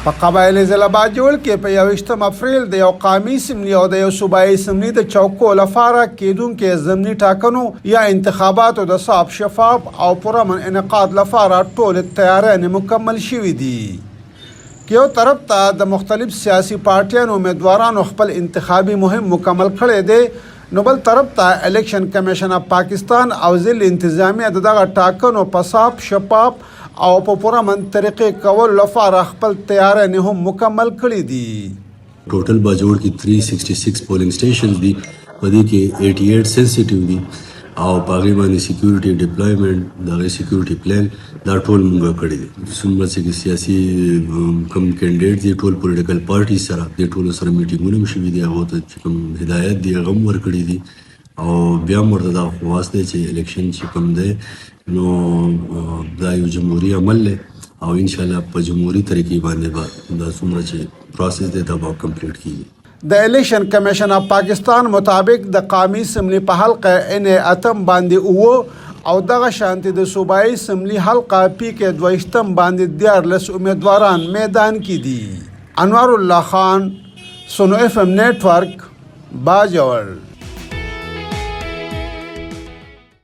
په قبایل ضلع باجوړ کې په 21 اپریل د یو قومي اسمبلي او د یو صوبایي اسمبلي د چوکو لپاره کېدونکو ضمني ټاکنو یا انتخاباتو د صاف شفاف او پرامن انعقاد لپاره ټول تیاري مکمل شوې دي. یو طرف ته د مختلف سیاسي پارټیانو امیدوارانو خپل انتخابي مهم مکمل کړی دی، نو بل طرف ته الیکشن کمیشن اف پاکستان او ضلع انتظامیه دغه ټاکنو په صاف شفاف او په پرامن طریقې کول لپاره خپل تیاري هم مکمل کړي دي. ټوټل باجوړ کې 366 پولینګ سټیشنز دي، په دې کې 88 سنسټیو دي او په هغې باندې سیکیورټي ډپلایمنټ د هغې سیکیورټي پلان دا ټول موږ کړی دی. څومره چې سیاسي کوم کینډیډ دي ټول پولیټیکل پارټي سره د ټولو سره میټینګونه هم شوي دي، هغو ته چې کوم هدایت دي هغه هم ورکړي دي او بیا هم ورته دا خواست دی چې الیکشن چې کوم دی نو دا یو جمهوري عمل دی او انشاءالله په جمهوري طریقې باندې به دا څومره چې پروسس دی دا به کمپلیټ کیږي. د الیکشن کمیشن اف پاکستان مطابق د قومي اسمبلي په حلقه اتم باندې او دغه شانتي د صوبایي اسمبلي حلقه پی کې 22 باندې 14 امیدواران میدان کې دي. انوار الله خان، سونو FM نیټورک، باجوړ.